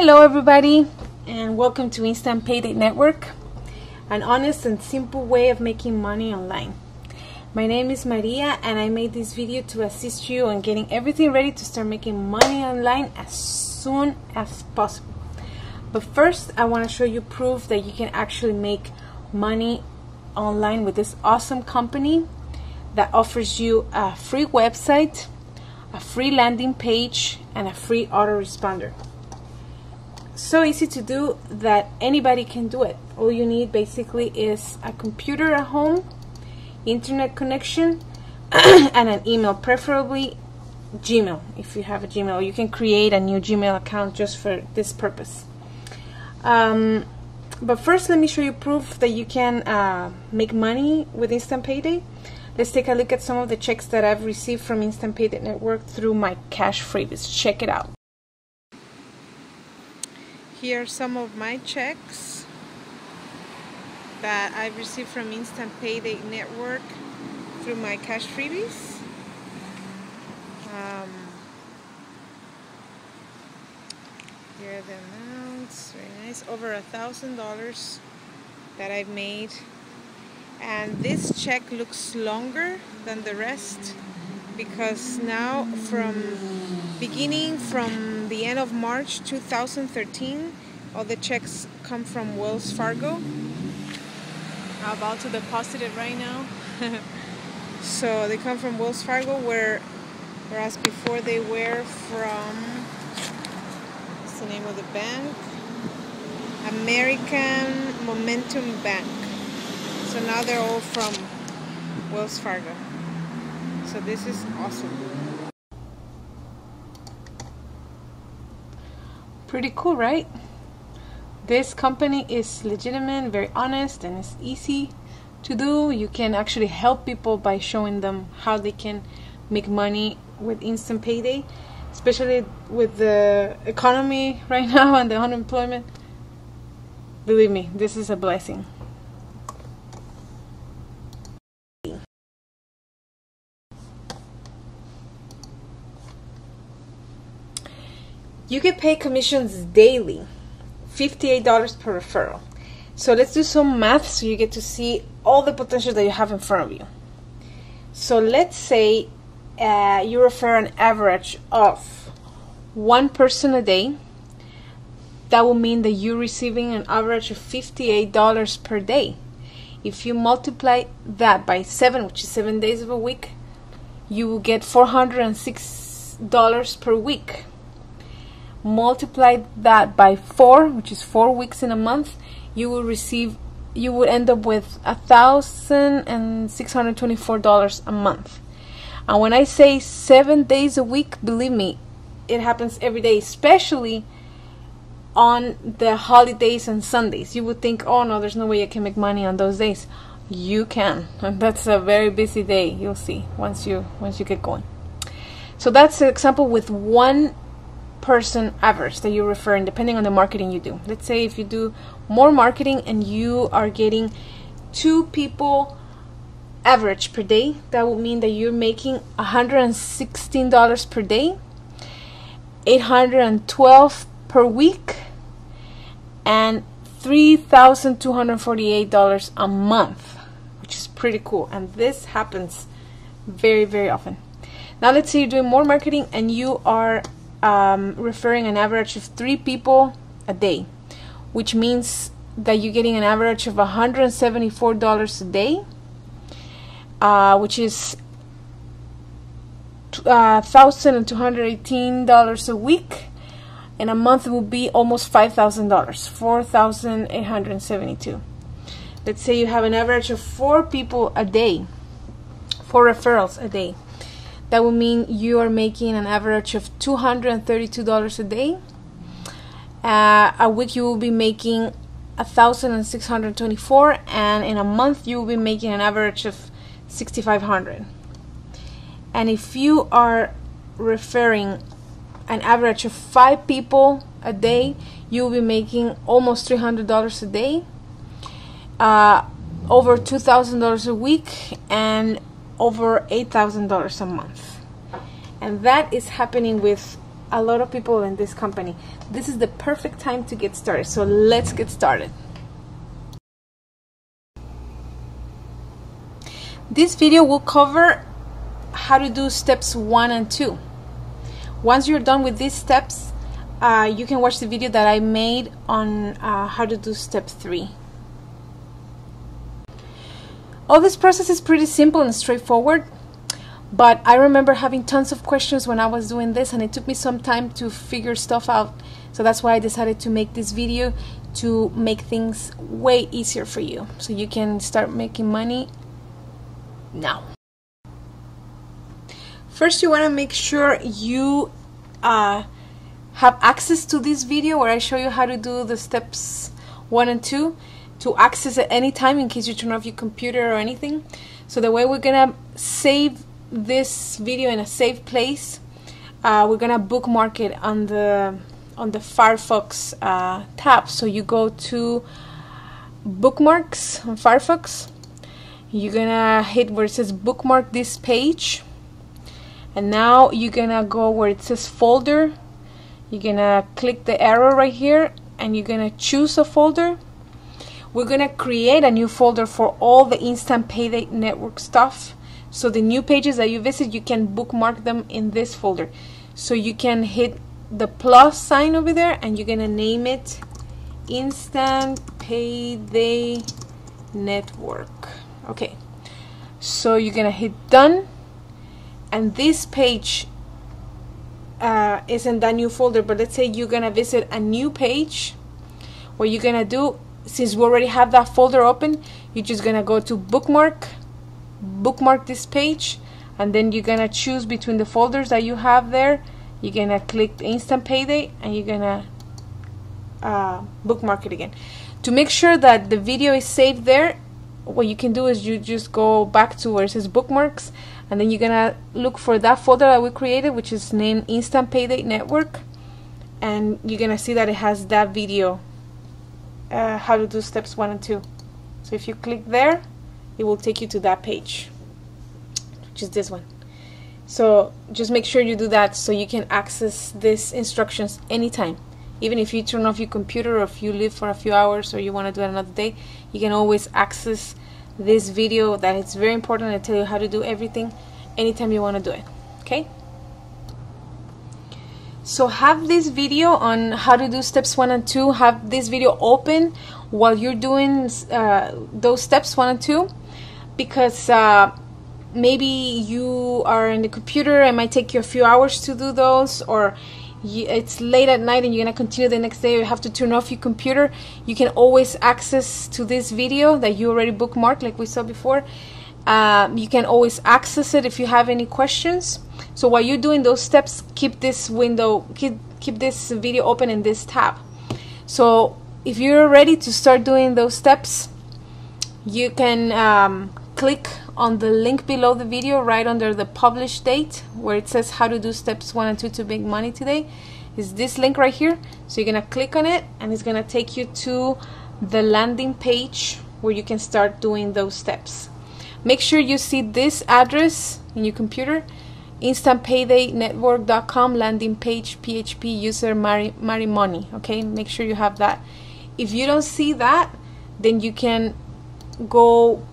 Hello everybody, and welcome to Instant Payday Network, an honest and simple way of making money online. My name is Maria, and I made this video to assist you on getting everything ready to start making money online as soon as possible. But first, I want to show you proof that you can actually make money online with this awesome company that offers you a free website, a free landing page, and a free autoresponder. So easy to do that anybody can do it. All you need basically is a computer at home, internet connection, and an email, preferably Gmail. If you have a Gmail, you can create a new Gmail account just for this purpose. But first, let me show you proof that you can make money with Instant Payday. Let's take a look at some of the checks that I've received from Instant Payday Network through my cash freebies. Check it out. Here are some of my checks that I've received from Instant Payday Network through my cash freebies. Here are the amounts, very nice, over $1,000 that I've made. And this check looks longer than the rest because now beginning from the end of March 2013, all the checks come from Wells Fargo. I'm about to deposit it right now. So they come from Wells Fargo, whereas before they were from, what's the name of the bank? American Momentum Bank. So now they're all from Wells Fargo. So this is awesome. Pretty cool, right? This company is legitimate, very honest, and it's easy to do. You can actually help people by showing them how they can make money with Instant Payday, especially with the economy right now and the unemployment. Believe me, this is a blessing. You get paid commissions daily, $58 per referral. So let's do some math so you get to see all the potential that you have in front of you. So let's say you refer an average of one person a day. That will mean that you're receiving an average of $58 per day. If you multiply that by 7, which is 7 days of a week, you will get $406 per week. Multiply that by 4, which is 4 weeks in a month, you would end up with $1,624 a month. And when I say 7 days a week, believe me, it happens every day, especially on the holidays and Sundays. You would think, oh no, there's no way I can make money on those days. You can, and that's a very busy day. You'll see once you get going. So that's an example with one person average that you're referring, depending on the marketing you do. Let's say if you do more marketing and you are getting 2 people average per day, that would mean that you're making $116 per day, $812 per week, and $3,248 a month, which is pretty cool. And this happens very, very often. Now let's say you're doing more marketing and you are referring an average of 3 people a day, which means that you're getting an average of $174 a day, which is $1,218 a week, and a month will be almost $5,000, $4,872. Let's say you have an average of 4 people a day, 4 referrals a day. That will mean you are making an average of $232 a day. A week you will be making $1,624, and in a month you will be making an average of $6,500. And if you are referring an average of 5 people a day, you will be making almost $300 a day, over $2,000 a week, and over $8,000 a month. And that is happening with a lot of people in this company. This is the perfect time to get started. So let's get started. This video will cover how to do steps 1 and 2. Once you're done with these steps, you can watch the video that I made on how to do step 3. All this process is pretty simple and straightforward, but I remember having tons of questions when I was doing this, and it took me some time to figure stuff out. So that's why I decided to make this video, to make things way easier for you so you can start making money now. First, you want to make sure you have access to this video where I show you how to do the steps 1 and 2 to access at any time in case you turn off your computer or anything. So the way we're gonna save this video in a safe place, we're gonna bookmark it on the Firefox tab. So you go to bookmarks on Firefox. You're gonna hit where it says bookmark this page, and now you're gonna go where it says folder. You're gonna click the arrow right here and you're gonna choose a folder. We're gonna create a new folder for all the Instant Payday Network stuff. So the new pages that you visit, you can bookmark them in this folder. So you can hit the plus sign over there and you're gonna name it Instant Payday Network. Okay, so you're gonna hit done, and this page isn't that new folder, but let's say you're gonna visit a new page. What you're gonna do, since we already have that folder open, you're just gonna go to bookmark this page, and then you're gonna choose between the folders that you have there. You're gonna click the Instant Payday and you're gonna bookmark it again. To make sure that the video is saved there, what you can do is you just go back to where it says bookmarks, and then you're gonna look for that folder that we created, which is named Instant Payday Network, and you're gonna see that it has that video, how to do steps 1 and 2. So if you click there, it will take you to that page, which is this one. So just make sure you do that so you can access these instructions anytime. Even if you turn off your computer, or if you leave for a few hours, or you want to do it another day, you can always access this video. That it's very important. I tell you how to do everything anytime you want to do it. Okay? So have this video on how to do steps 1 and 2, have this video open while you're doing those steps 1 and 2, because maybe you are in the computer, it might take you a few hours to do those, or it's late at night and you're gonna continue the next day, you have to turn off your computer. You can always access to this video that you already bookmarked, like we saw before. You can always access it if you have any questions. So while you're doing those steps, keep this window, keep this video open in this tab. So if you're ready to start doing those steps, you can click on the link below the video right under the publish date where it says how to do steps 1 and 2 to make money today. Is this link right here. So you're gonna click on it and it's gonna take you to the landing page where you can start doing those steps. Make sure you see this address in your computer, instantpaydaynetwork.com landing page PHP user Mari Money. Okay, make sure you have that. If you don't see that, then you can go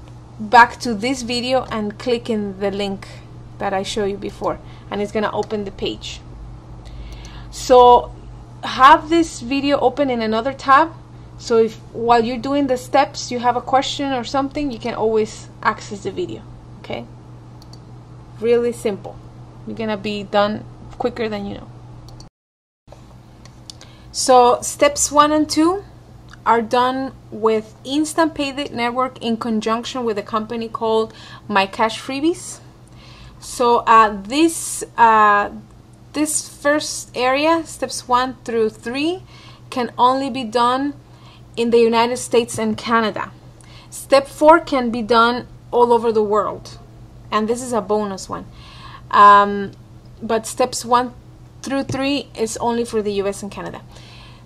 back to this video and click in the link that I showed you before, and it's gonna open the page. So have this video open in another tab, so if while you're doing the steps you have a question or something, you can always access the video. Okay, really simple. You're gonna be done quicker than you know. So steps 1 and 2 are done with Instant Payday Network in conjunction with a company called My Cash Freebies. So this first area, steps 1 through 3, can only be done in the United States and Canada. Step 4 can be done all over the world, and this is a bonus one. But steps 1 through 3 is only for the US and Canada.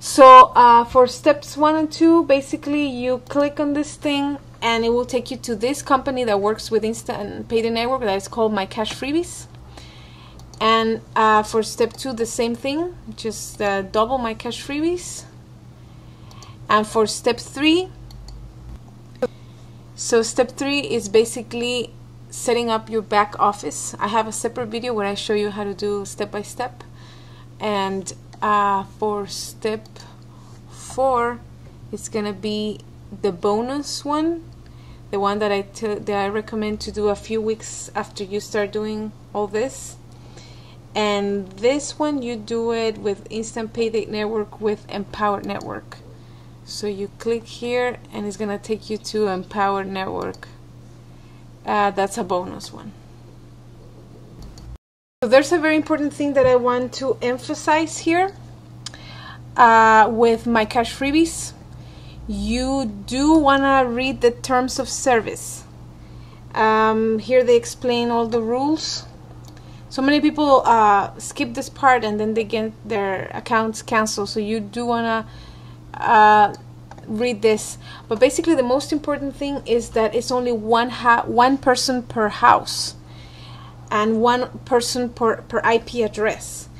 So for steps 1 and 2, basically you click on this thing and it will take you to this company that works with Instant Payday Network that is called My Cash Freebies. And for step 2, the same thing, just double my cash freebies. And for step 3, so step 3 is basically setting up your back office. I have a separate video where I show you how to do step by step. And for step 4, it's gonna be the bonus one, the one that I recommend to do a few weeks after you start doing all this. And this one, you do it with Instant Payday Network with Empowered Network. So you click here and it's gonna take you to Empowered Network. That's a bonus one. So there's a very important thing that I want to emphasize here with my cash freebies. You do wanna read the terms of service. Here they explain all the rules. So many people skip this part and then they get their accounts canceled. So you do want to read this. But basically the most important thing is that it's only one person per house and one person per IP address.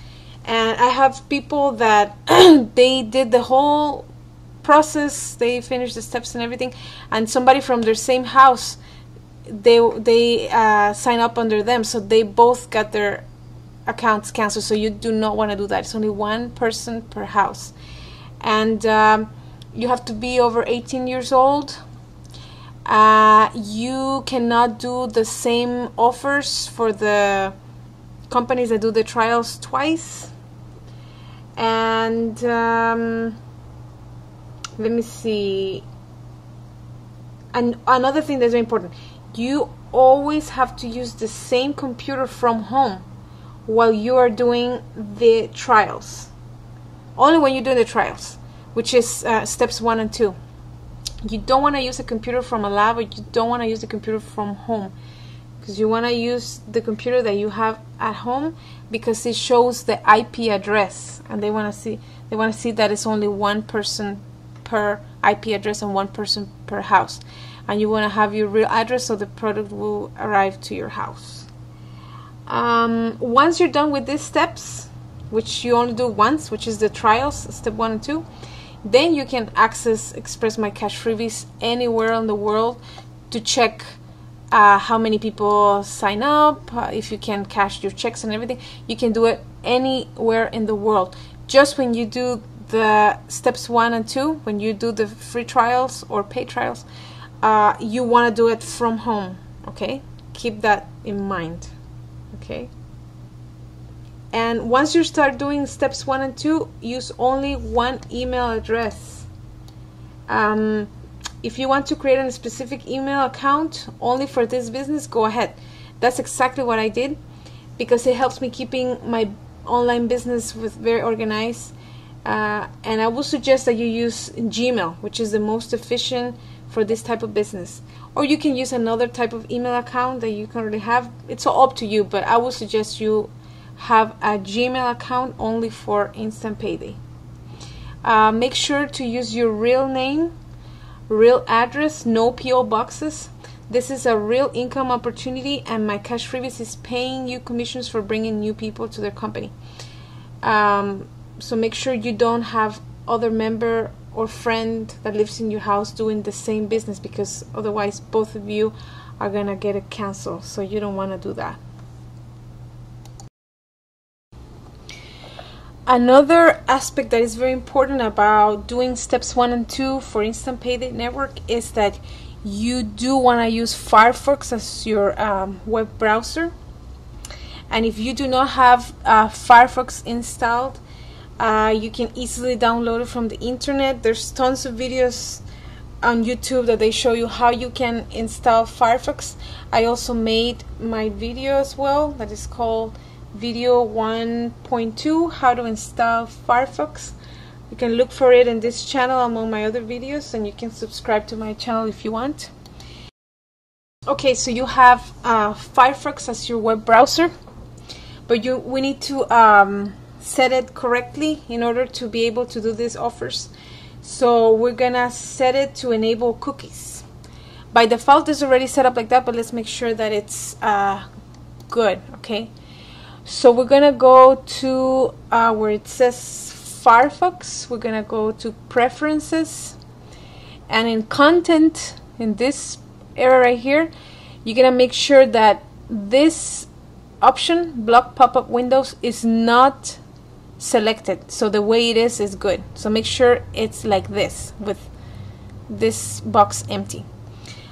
And I have people that they did the whole process, they finished the steps and everything, and somebody from their same house, they sign up under them, so they both got their accounts canceled. So you do not want to do that. It's only one person per house, and you have to be over 18 years old. You cannot do the same offers for the companies that do the trials twice. And let me see, and another thing that's very important, you always have to use the same computer from home while you are doing the trials. Only when you're doing the trials, which is steps 1 and 2. You don't want to use a computer from a lab, or you don't want to use the computer from home, because you want to use the computer that you have at home, because it shows the IP address, and they want to see that it's only one person per IP address and one person per house. And you want to have your real address so the product will arrive to your house. Once you're done with these steps, which you only do once, which is the trials, step 1 and 2, then you can access Express My Cash Freebies anywhere in the world to check how many people sign up, if you can cash your checks and everything. You can do it anywhere in the world. Just when you do the steps 1 and 2, when you do the free trials or paid trials, you want to do it from home. Okay, keep that in mind. Okay, and once you start doing steps 1 and 2, use only one email address. If you want to create a specific email account only for this business, go ahead. That's exactly what I did, because it helps me keeping my online business very organized. And I would suggest that you use Gmail, which is the most efficient for this type of business. Or you can use another type of email account that you currently have. It's all up to you, but I would suggest you have a Gmail account only for Instant Payday. Make sure to use your real name, real address, no PO boxes. This is a real income opportunity, and My Cash Freebies is paying you commissions for bringing new people to their company. So make sure you don't have other member or friend that lives in your house doing the same business, because otherwise both of you are gonna get it canceled. So you don't want to do that. Another aspect that is very important about doing steps 1 and 2 for Instant Payday Network is that you do want to use Firefox as your web browser. And if you do not have Firefox installed, you can easily download it from the internet. There's tons of videos on YouTube that they show you how you can install Firefox. I also made my video as well that is called Video 1.2, how to install Firefox. You can look for it in this channel among my other videos, and you can subscribe to my channel if you want. Okay, so you have Firefox as your web browser, but we need to set it correctly in order to be able to do these offers. So we're gonna set it to enable cookies. By default it's already set up like that, but let's make sure that it's good. Okay, So we're gonna go to where it says Firefox. We're gonna go to Preferences, and in Content, in this area right here, you're gonna make sure that this option, Block Pop-up Windows, is not selected. So the way it is good. So make sure it's like this, with this box empty.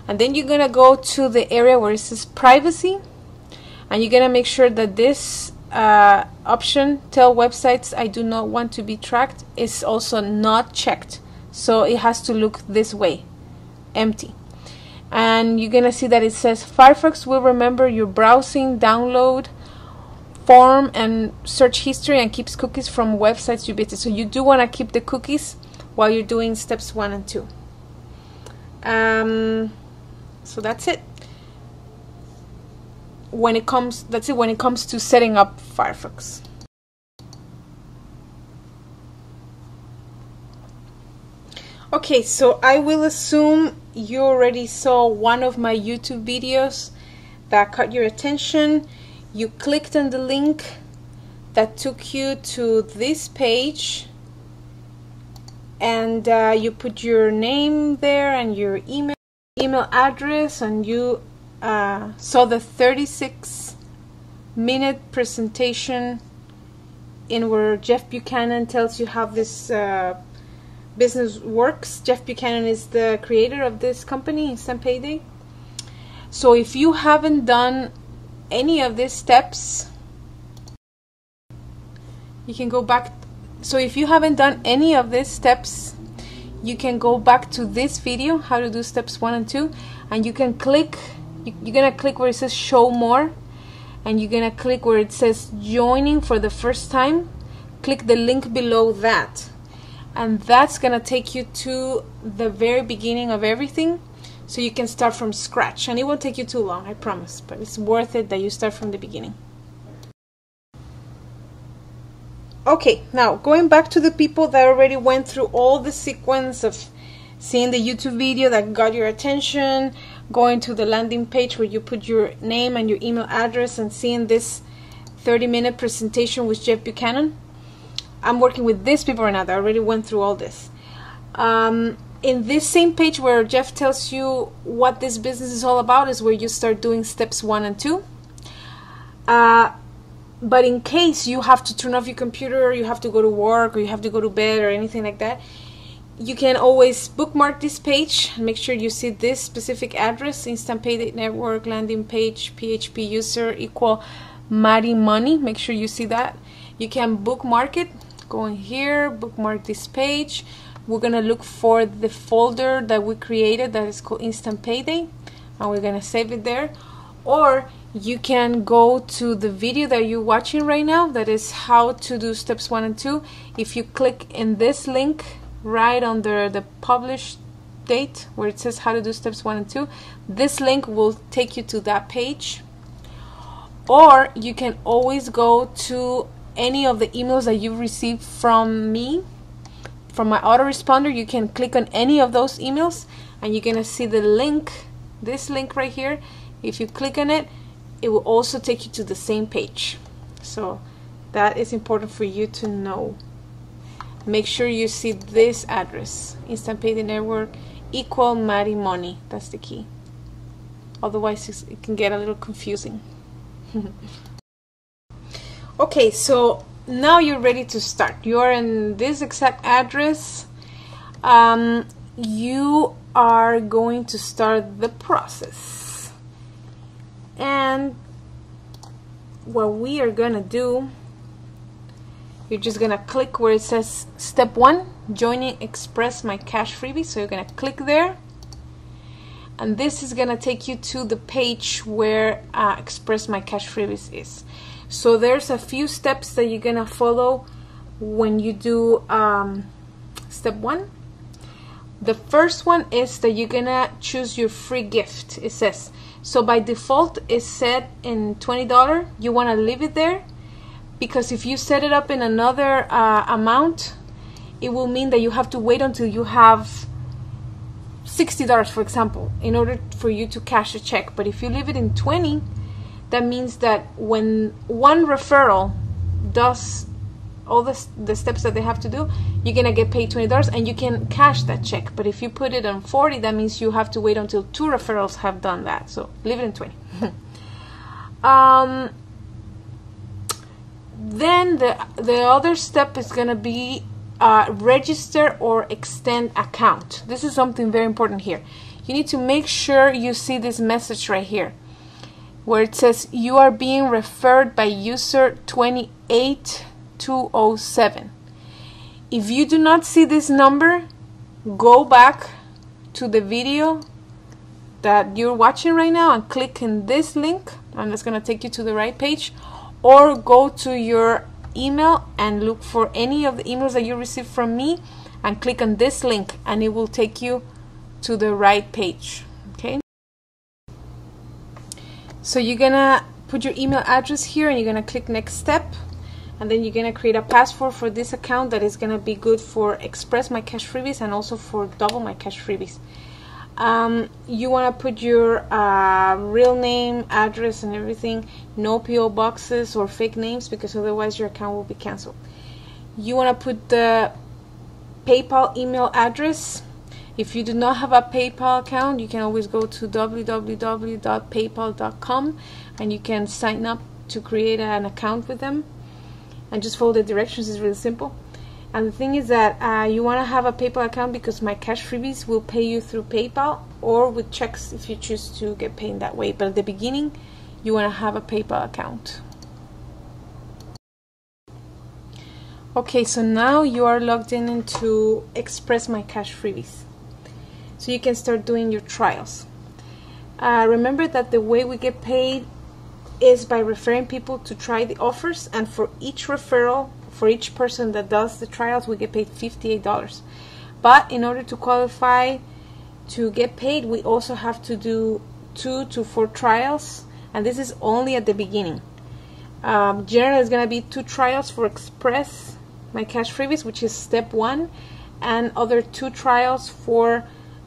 And then you're gonna go to the area where it says Privacy, and you're gonna make sure that this option, Tell Websites I do not want to be tracked, is also not checked. So it has to look this way, empty. And you're gonna see that it says Firefox will remember your browsing, download, form, and search history, and keeps cookies from websites you visit. So you do want to keep the cookies while you're doing steps 1 and 2. So that's it. When it comes to setting up Firefox. Okay, so I will assume you already saw one of my YouTube videos that caught your attention. You clicked on the link that took you to this page, and you put your name there and your email address, and you saw the 36-minute presentation in where Jeff Buchanan tells you how this business works. Jeff Buchanan is the creator of this company, Instant Payday. So if you haven't done any of these steps, you can go back. So if you haven't done any of these steps, you can go back to this video, how to do steps 1 and 2, and you can click, you're gonna click where it says show more, and you're gonna click where it says joining for the first time. Click the link below that, and that's gonna take you to the very beginning of everything, so you can start from scratch. And it won't take you too long, I promise, but it's worth it that you start from the beginning. Okay, now going back to the people that already went through all the sequence of seeing the YouTube video that got your attention, going to the landing page where you put your name and your email address, and seeing this 30-minute presentation with Jeff Buchanan. I'm working with these people right now that already went through all this. In this same page where Jeff tells you what this business is all about is where you start doing steps 1 and 2. But in case you have to turn off your computer, or you have to go to work, or you have to go to bed, or anything like that, you can always bookmark this page and make sure you see this specific address, Instant Payday Network, landing page, PHP user equal Mari Money. Make sure you see that. You can bookmark it. Go in here, bookmark this page. We're gonna look for the folder that we created that is called Instant Payday, and we're gonna save it there. Or you can go to the video that you're watching right now, that is how to do steps 1 and 2. If you click in this link right under the published date where it says how to do steps 1 and 2, this link will take you to that page. Or you can always go to any of the emails that you've received from me, from my autoresponder. You can click on any of those emails, and you're gonna see the link, this link right here. If you click on it, it will also take you to the same page. So that is important for you to know. Make sure you see this address, Instant Payday Network equal Mari Money. That's the key. Otherwise it can get a little confusing. Okay, so now you're ready to start. You're in this exact address. You are going to start the process. And what we are gonna do, you're just gonna click where it says step 1, joining Express My Cash Freebie. So you're gonna click there, and this is gonna take you to the page where Express My Cash Freebies is. So there's a few steps that you're gonna follow when you do step 1. The first one is that you're gonna choose your free gift. It says, so by default it's set in $20. You want to leave it there, because if you set it up in another amount, it will mean that you have to wait until you have $60, for example, in order for you to cash a check. But if you leave it in 20, that means that when one referral does all the steps that they have to do, you're gonna get paid $20 and you can cash that check. But if you put it on 40, that means you have to wait until 2 referrals have done that. So leave it in 20. Then the other step is gonna be register or extend account. This is something very important here. You need to make sure you see this message right here where it says you are being referred by user 28207. If you do not see this number, go back to the video that you're watching right now and click in this link, and it's going to take you to the right page, or go to your email and look for any of the emails that you received from me and click on this link and it will take you to the right page. Okay, so you're gonna put your email address here and you're gonna click next step, and then you're gonna create a password for this account that is gonna be good for Express My Cash Freebies and also for Double My Cash Freebies. You want to put your real name, address, and everything. No PO boxes or fake names, because otherwise your account will be canceled. You want to put the PayPal email address. If you do not have a PayPal account, you can always go to www.paypal.com and you can sign up to create an account with them and just follow the directions. It's really simple. And the thing is that you want to have a PayPal account because My Cash Freebies will pay you through PayPal or with checks if you choose to get paid that way. But at the beginning, you want to have a PayPal account. Okay, so now you are logged in into Express My Cash Freebies. So you can start doing your trials. Remember that the way we get paid is by referring people to try the offers, and for each referral, for each person that does the trials, we get paid $58. But in order to qualify to get paid, we also have to do 2 to 4 trials, and this is only at the beginning. Generally, it's going to be 2 trials for Express My Cash Freebies, which is step 1, and other 2 trials for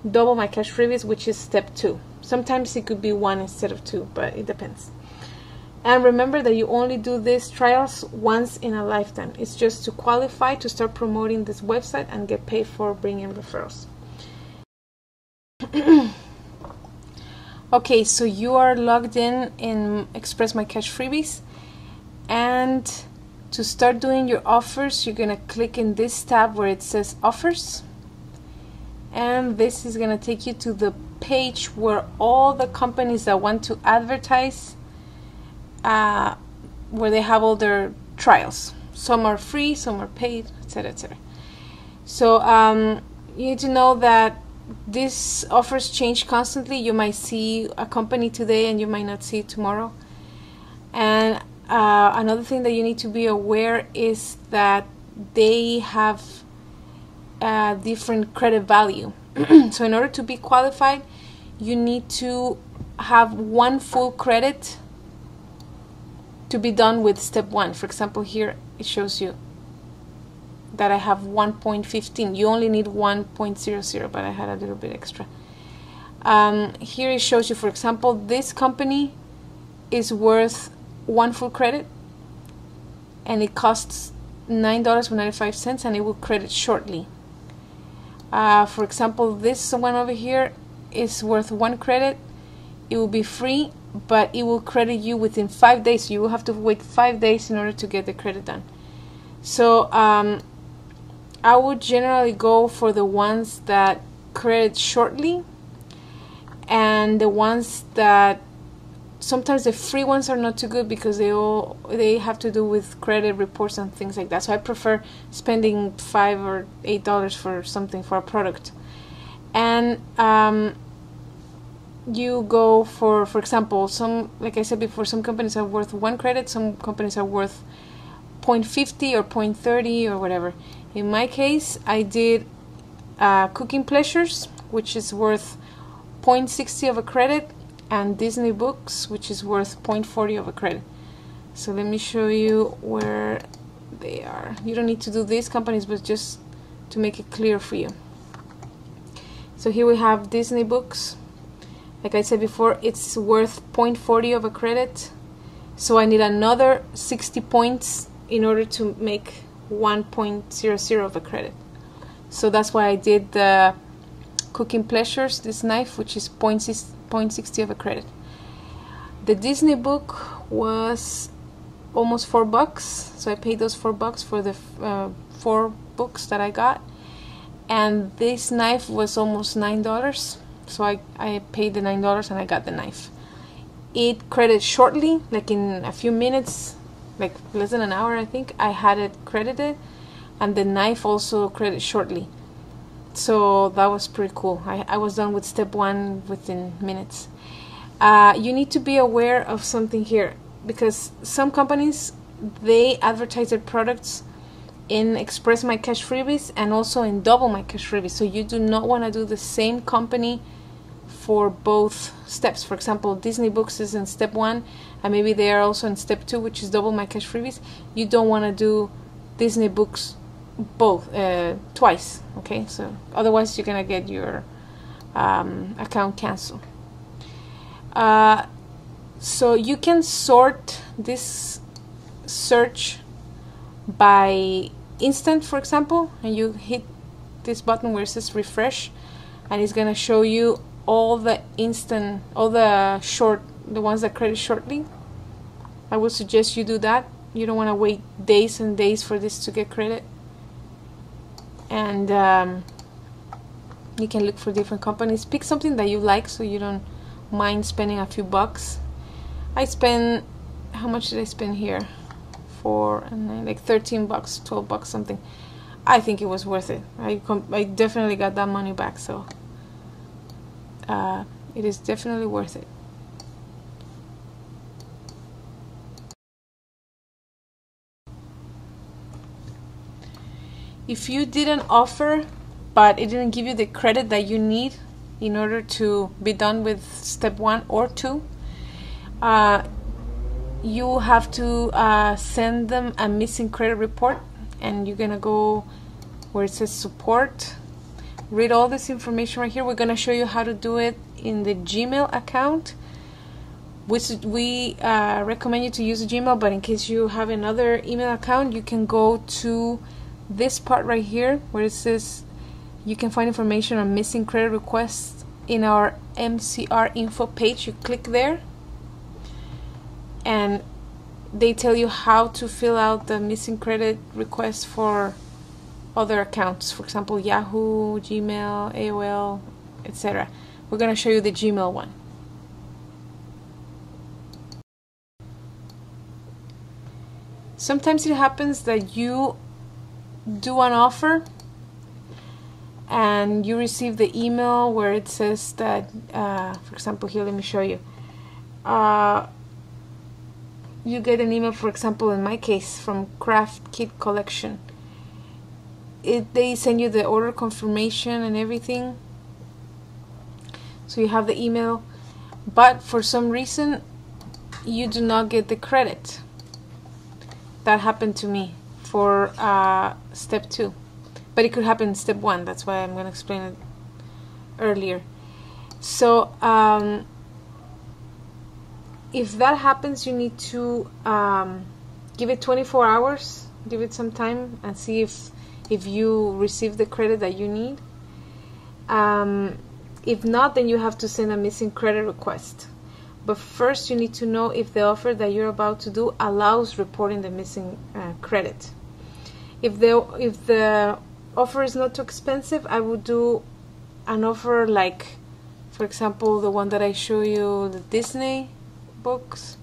Double My Cash Freebies, which is step 2. Sometimes it could be 1 instead of 2, but it depends. And remember that you only do these trials once in a lifetime. It's just to qualify to start promoting this website and get paid for bringing referrals. Okay, so you are logged in Express My Cash Freebies, and to start doing your offers, you're gonna click in this tab where it says Offers, and this is gonna take you to the page where all the companies that want to advertise, where they have all their trials. Some are free, some are paid, etc., etc. So you need to know that these offers change constantly. You might see a company today and you might not see it tomorrow. And another thing that you need to be aware is that they have different credit value. So in order to be qualified, you need to have 1 full credit to be done with step 1. For example, here it shows you that I have 1.15. You only need 1.00, but I had a little bit extra. Here it shows you, for example, this company is worth 1 full credit and it costs $9.95 and it will credit shortly. For example, this one over here is worth 1 credit. It will be free, but it will credit you within 5 days. So you will have to wait 5 days in order to get the credit done. So I would generally go for the ones that credit shortly, and the ones that sometimes the free ones are not too good because they have to do with credit reports and things like that. So I prefer spending $5 or $8 for something, for a product. And you go for example, some, like I said before, some companies are worth 1 credit, some companies are worth 0.50 or 0.30 or whatever. In my case, I did Cooking Pleasures, which is worth 0.60 of a credit, and Disney Books, which is worth 0.40 of a credit. So let me show you where they are. You don't need to do these companies, but just to make it clear for you. So here we have Disney Books. Like I said before, it's worth 0.40 of a credit. So I need another 60 points in order to make 1.00 of a credit. So that's why I did the Cooking Pleasures, this knife, which is 0.60 of a credit. The Disney book was almost $4, so I paid those $4 for the 4 books that I got. And this knife was almost $9, so I paid the $9 and I got the knife. It credited shortly, like in a few minutes, like less than an hour I think, I had it credited, and the knife also credited shortly. So that was pretty cool. I was done with step 1 within minutes. You need to be aware of something here, because some companies, they advertise their products in Express My Cash freebies and also in Double My Cash freebies. So you do not want to do the same company for both steps. For example, Disney Books is in step 1 and maybe they are also in step 2, which is Double My Cash freebies. You don't want to do Disney Books both twice, okay? So otherwise you're gonna get your account canceled. So you can sort this search by instant, for example, and you hit this button where it says refresh, and it's gonna show you all the instant, all the ones that credit shortly. I would suggest you do that. You don't want to wait days and days for this to get credit. And you can look for different companies. Pick something that you like so you don't mind spending a few bucks. I spent, how much did I spend here? 4 and 9, like $13, $12, something. I think it was worth it. I definitely got that money back, so it is definitely worth it. If you did an offer but it didn't give you the credit that you need in order to be done with step 1 or 2, you have to send them a missing credit report, and you're gonna go where it says support, read all this information right here. We're gonna show you how to do it in the Gmail account, which we recommend you to use Gmail, but in case you have another email account, you can go to this part right here where it says you can find information on missing credit requests in our MCR info page. You click there and they tell you how to fill out the missing credit request for other accounts, for example Yahoo, Gmail, AOL, etc. We're going to show you the Gmail one. Sometimes it happens that you do an offer and you receive the email where it says that, for example, here, let me show you. You get an email, for example, in my case, from Craft Kit Collection. They send you the order confirmation and everything, so you have the email, but for some reason you do not get the credit. That happened to me for step 2, but it could happen in step 1. That's why I'm going to explain it earlier. So if that happens, you need to give it 24 hours, give it some time, and see if you receive the credit that you need. If not, then you have to send a missing credit request. But first you need to know if the offer that you're about to do allows reporting the missing credit. If the offer is not too expensive, I would do an offer like, for example, the one that I show you, the Disney books.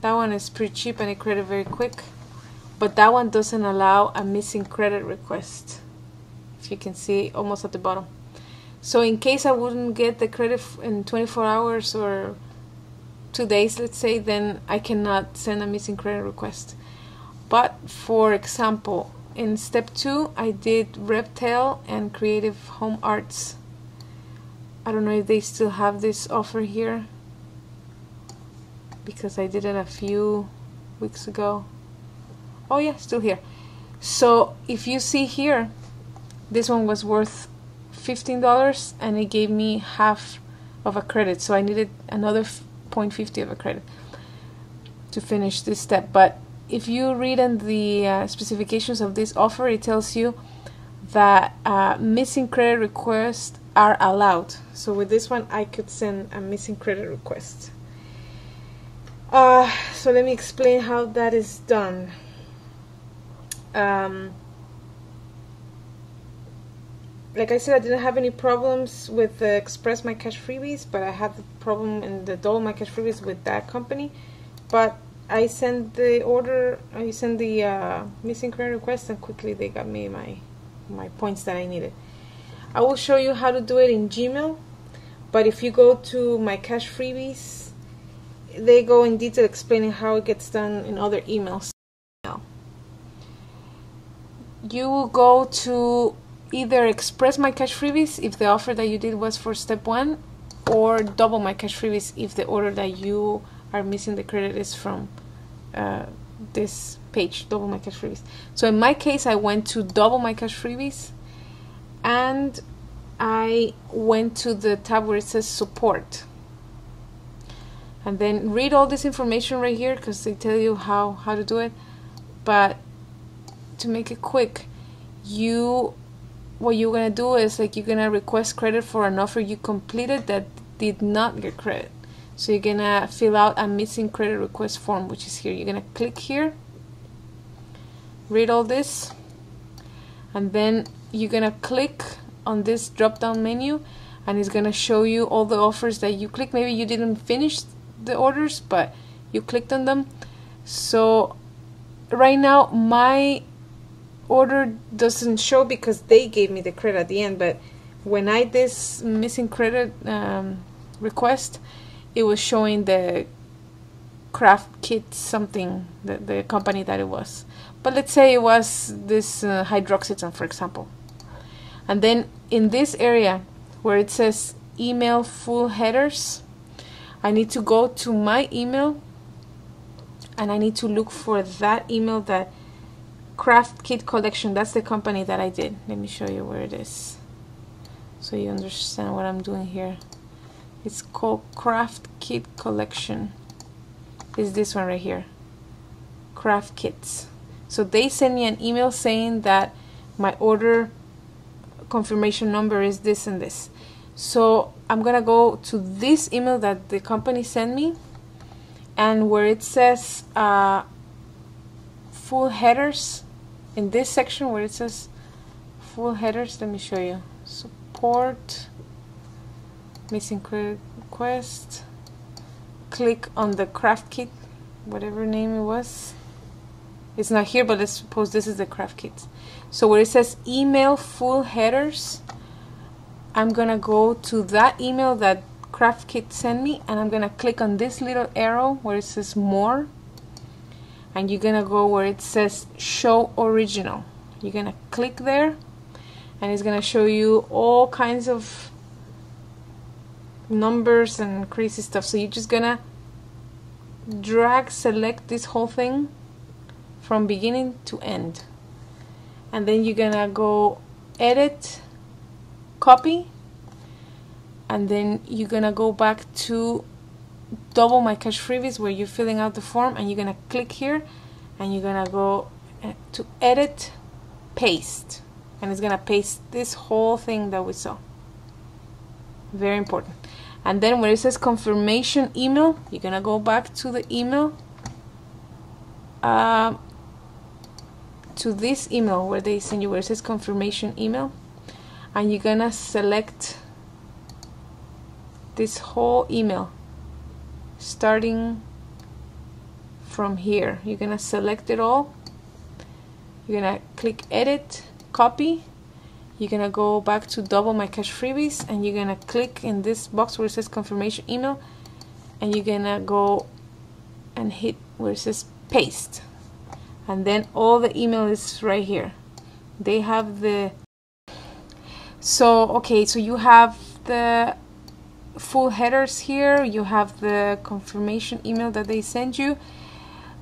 That one is pretty cheap and it credited very quick, but that one doesn't allow a missing credit request, if you can see almost at the bottom. So in case I wouldn't get the credit in 24 hours or 2 days, let's say, then I cannot send a missing credit request. But for example, in step 2 I did Reptile and Creative Home Arts. I don't know if they still have this offer here, because I did it a few weeks ago. Oh yeah, still here. So if you see here, this one was worth $15 and it gave me half of a credit, so I needed another 0.50 of a credit. to finish this step. But if you read in the specifications of this offer, it tells you that missing credit requests are allowed. So with this one, I could send a missing credit request. So let me explain how that is done. Like I said, I didn't have any problems with the Express My Cash freebies, but I had the problem in the Double My Cash freebies with that company. But I sent the order, I sent the missing credit request, and quickly they got me my points that I needed. I will show you how to do it in Gmail, but if you go to My Cash freebies, they go in detail explaining how it gets done in other emails. You will go to either Express My Cash freebies if the offer that you did was for step 1, or Double My Cash freebies if the order that you are missing the credit is from this page, Double My Cash freebies. So in my case, I went to Double My Cash freebies, and I went to the tab where it says support, and then read all this information right here because they tell you how to do it. But to make it quick, what you're gonna do is, like, you're gonna request credit for an offer you completed that did not get credit. So you're gonna fill out a missing credit request form, which is here. You're gonna click here, read all this, and then you're gonna click on this drop down menu, and it's gonna show you all the offers that you click. Maybe you didn't finish the orders, but you clicked on them. So right now my order doesn't show because they gave me the credit at the end, but when I did this missing credit request, it was showing the Craft Kit something, the company that it was. But let's say it was this hydroxyzone, for example. And then in this area where it says email full headers, I need to go to my email, and I need to look for that email, that Craft Kit Collection. That's the company that I did. Let me show you where it is so you understand what I'm doing here. It's called Craft Kit Collection. Is this one right here, Craft Kits. So they sent me an email saying that my order confirmation number is this and this. So I'm gonna go to this email that the company sent me, and where it says full headers, in this section where it says full headers, let me show you. Support, missing credit request, click on the Craft Kit, whatever name it was. It's not here, but let's suppose this is the Craft Kit. So where it says email full headers, I'm gonna go to that email that Craft Kit sent me, and I'm gonna click on this little arrow where it says more, and you're gonna go where it says show original. You're gonna click there, and it's gonna show you all kinds of numbers and crazy stuff. So you're just gonna select this whole thing from beginning to end, and then you're gonna go edit, copy, and then you're gonna go back to Double My Cash freebies where you're filling out the form, and you're gonna click here, and you're gonna go to edit, paste, and it's gonna paste this whole thing that we saw. Very important. And then where it says confirmation email, you're gonna go back to the email, to this email where they send you, where it says confirmation email, and you're gonna select this whole email starting from here. You're gonna select it all, you're gonna click edit, copy, you're gonna go back to Double My Cash freebies, and you're gonna click in this box where it says confirmation email, and you're gonna go and hit where it says paste, and then all the email is right here. They have the so you have the full headers here, you have the confirmation email that they send you,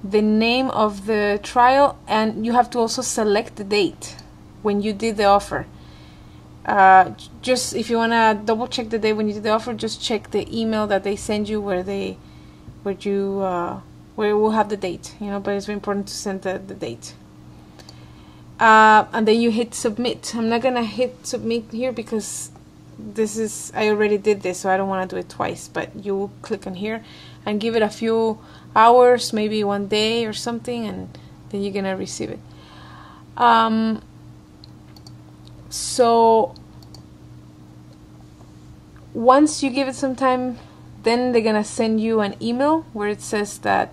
the name of the trial, and you have to also select the date when you did the offer. Just if you want to double check the date when you did the offer, just check the email that they send you where you where it will have the date, but it's very important to send the date. And then you hit submit. I'm not gonna hit submit here because I already did this, so I don't want to do it twice, but you will click on here and give it a few hours, maybe 1 day or something, and then you're gonna receive it. So once you give it some time, then they're gonna send you an email where it says that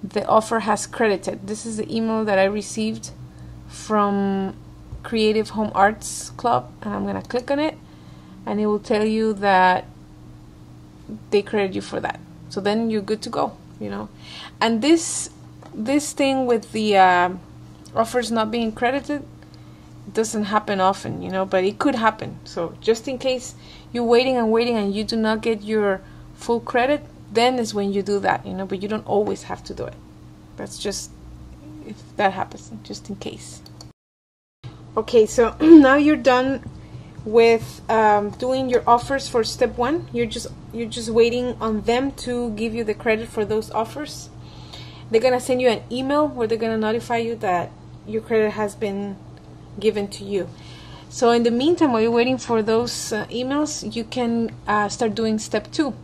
the offer has credited. This is the email that I received from Creative Home Arts Club, and I'm gonna click on it, and it will tell you that they credit you for that. So then you're good to go, And this thing with the offers not being credited doesn't happen often, but it could happen. So just in case you're waiting and you do not get your full credit, then is when you do that, but you don't always have to do it. That's just if that happens, just in case. Okay, so now you're done with doing your offers for step 1. You're just waiting on them to give you the credit for those offers. They're gonna send you an email where they're gonna notify you that your credit has been given to you. So in the meantime, while you're waiting for those emails, you can start doing step 2.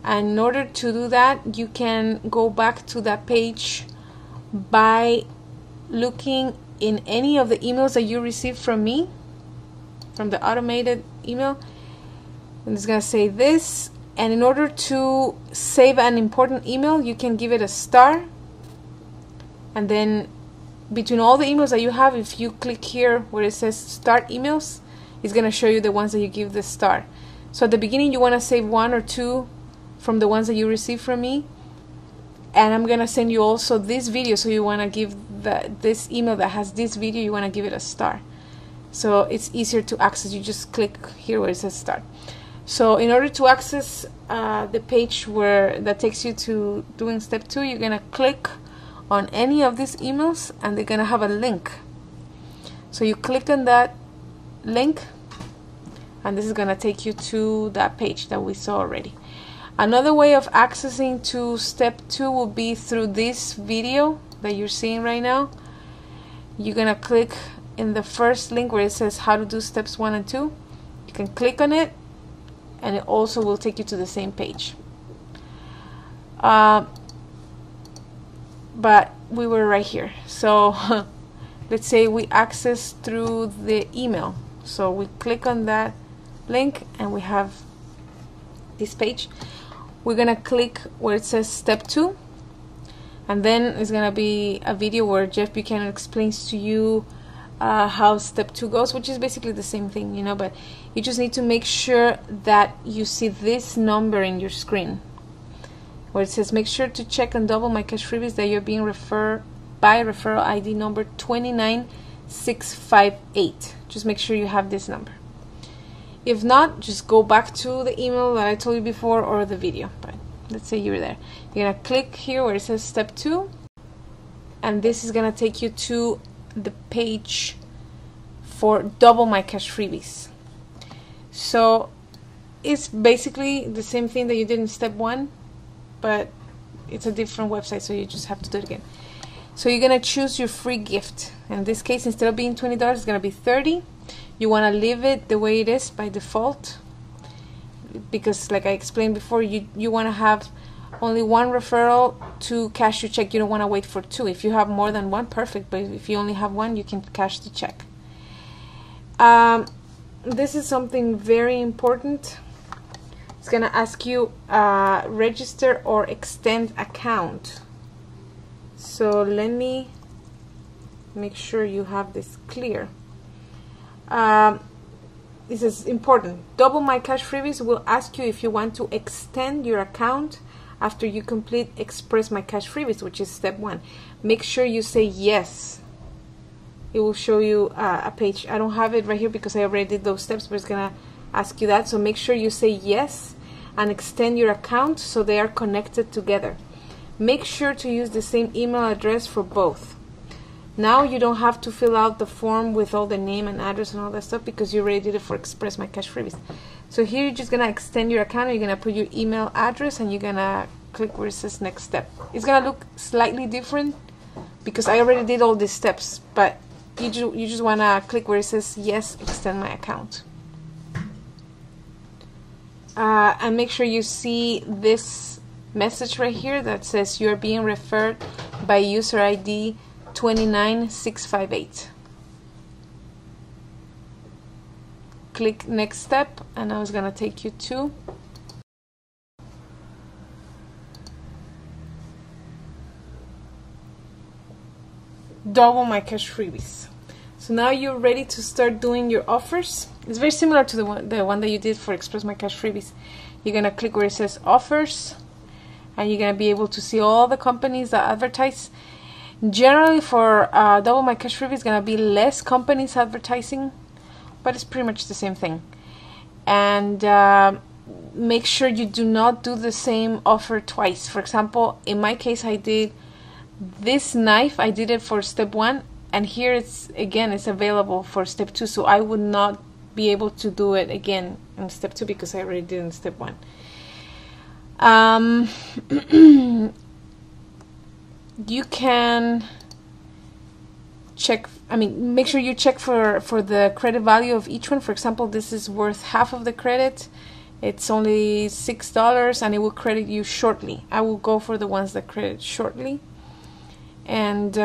And in order to do that, you can go back to that page by looking in any of the emails that you received from me, from the automated email. And it's gonna say this, and in order to save an important email, you can give it a star, and then between all the emails that you have, if you click here where it says start emails, it's gonna show you the ones that you give the star. So at the beginning, you want to save 1 or 2 from the ones that you received from me, and I'm gonna send you also this video, so you want to give this email that has this video, you want to give it a star, so it's easier to access. You just click here where it says start. So in order to access the page that takes you to doing step 2, you're gonna click on any of these emails, and they're gonna have a link. So you click on that link, and this is gonna take you to that page that we saw already. Another way of accessing to step 2 will be through this video that you're seeing right now. You're gonna click in the first link where it says how to do steps 1 and 2. You can click on it, and it also will take you to the same page. But we were right here. So let's say we access through the email. So we click on that link, and we have this page. We're gonna click where it says step 2, and then it's gonna be a video where Jeff Buchanan explains to you how step 2 goes, which is basically the same thing, but you just need to make sure that you see this number in your screen where it says make sure to check and double my cash freebies that you're being referred by referral ID number 29658. Just make sure you have this number. If not, just go back to the email that I told you before or the video, but let's say you're there. You're gonna click here where it says step 2, and this is gonna take you to the page for double my cash freebies. So it's basically the same thing that you did in step 1, but it's a different website, so you just have to do it again. So you're gonna choose your free gift. In this case, instead of being $20, it's gonna be $30. You want to leave it the way it is by default, because like I explained before, you want to have only 1 referral to cash your check. You don't want to wait for 2. If you have more than 1, perfect, but if you only have 1, you can cash the check. This is something very important. It's gonna ask you register or extend account. So let me make sure you have this clear. This is important. Double my cash freebies will ask you if you want to extend your account after you complete express my cash freebies, which is step 1. Make sure you say yes. It will show you a page. I don't have it right here because I already did those steps, but it's gonna ask you that. So make sure you say yes and extend your account so they are connected together. Make sure to use the same email address for both. Now you don't have to fill out the form with all the name and address and all that stuff because you already did it for Express My Cash Freebies. So here you're just gonna extend your account, and you're gonna put your email address, and you're gonna click where it says next step. It's gonna look slightly different because I already did all these steps, but you just wanna click where it says yes, extend my account. And make sure you see this message right here that says you are being referred by user ID 29658. Click next step, and now it's gonna take you to double my cash freebies. So now you're ready to start doing your offers. It's very similar to the one that you did for Express My Cash Freebies. You're gonna click where it says offers, and you're gonna be able to see all the companies that advertise. Generally for Double My Cash Freebies, it's gonna be less companies advertising, but it's pretty much the same thing. And make sure you do not do the same offer twice. For example, in my case, I did this knife, I did it for step 1, and here it's available for step 2, so I would not be able to do it again in step 2 because I already did in step 1. You can check, make sure you check for the credit value of each one. For example, this is worth half of the credit. It's only $6 and it will credit you shortly. I will go for the ones that credit shortly. And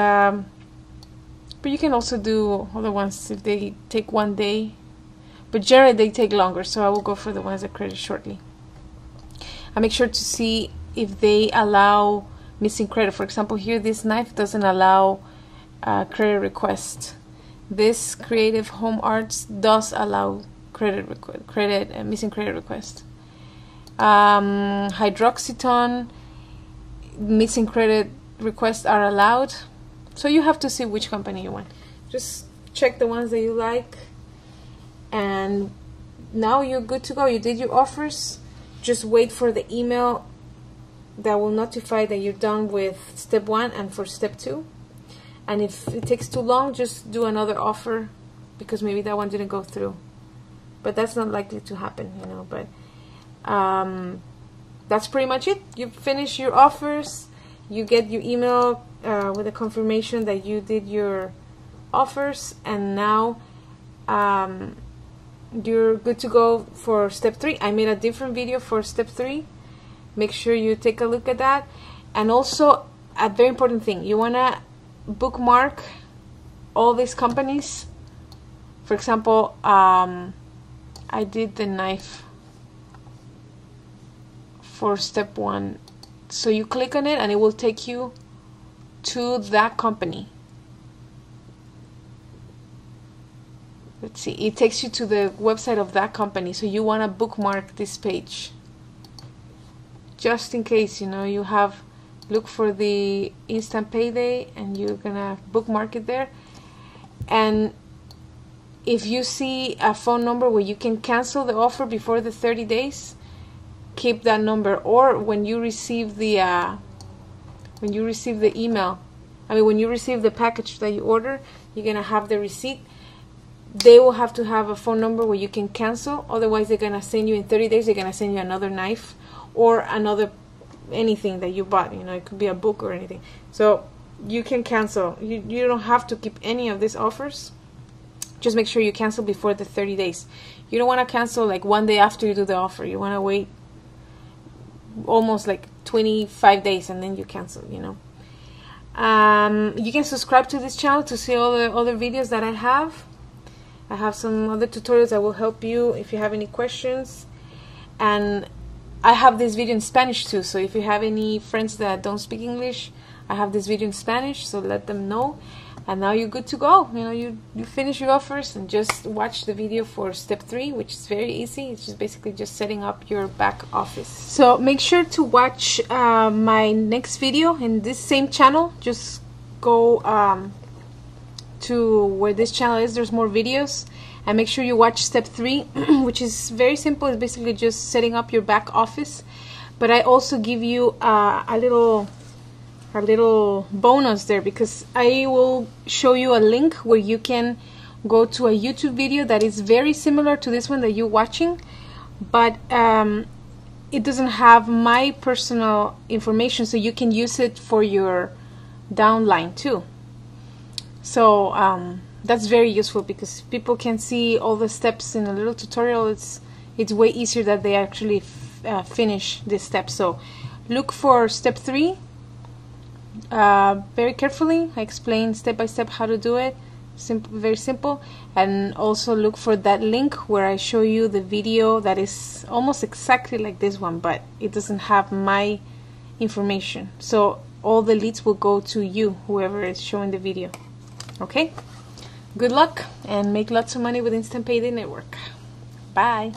but you can also do other ones if they take 1 day, but generally they take longer, so I will go for the ones that credit shortly. I make sure to see if they allow missing credit. For example, here this knife doesn't allow credit request. This Creative Home Arts does allow missing credit request. Hydroxyton, missing credit requests are allowed. So you have to see which company you want. Just check the ones that you like, and now you're good to go. You did your offers. Just wait for the email that will notify that you're done with step 1 and for step 2. And if it takes too long, just do another offer because maybe that one didn't go through. But that's not likely to happen, you know. But that's pretty much it. You finish your offers. You get your email with a confirmation that you did your offers, and now you're good to go for step 3. I made a different video for step 3. Make sure you take a look at that. And also, a very important thing, you want to bookmark all these companies. For example, I did the knife for step 1. So you click on it and it will take you to that company. Let's see, it takes you to the website of that company. So you want to bookmark this page just in case, you know, you have, look for the instant payday and you're gonna bookmark it there. And if you see a phone number where you can cancel the offer before the 30 days, keep that number. Or when you receive the email, when you receive the package that you order, you're gonna have the receipt. They will have to have a phone number where you can cancel. Otherwise, they're gonna send you in 30 days. They're gonna send you another knife or another anything that you bought. You know, it could be a book or anything. So you can cancel. You don't have to keep any of these offers. Just make sure you cancel before the 30 days. You don't want to cancel like 1 day after you do the offer. You want to wait almost like 25 days and then you cancel, you know. You can subscribe to this channel to see all the other videos that I have. I have some other tutorials that will help you if you have any questions. And I have this video in Spanish too, so if you have any friends that don't speak English, I have this video in Spanish, so let them know. And now you're good to go. You know, you finish your offers and just watch the video for step 3, which is very easy. It's just basically just setting up your back office. So make sure to watch my next video in this same channel. Just go to where this channel is. There's more videos. And make sure you watch step 3, which is very simple. It's basically just setting up your back office. But I also give you a little bonus there, because I will show you a link where you can go to a YouTube video that is very similar to this one that you're watching, but it doesn't have my personal information, so you can use it for your downline too. So that's very useful because people can see all the steps in a little tutorial. It's way easier that they actually finish this step. So look for step 3 very carefully. I explain step by step how to do it. Very simple. And also look for that link where I show you the video that is almost exactly like this one, but it doesn't have my information, so all the leads will go to you, whoever is showing the video. Okay, good luck and make lots of money with Instant Payday Network. Bye.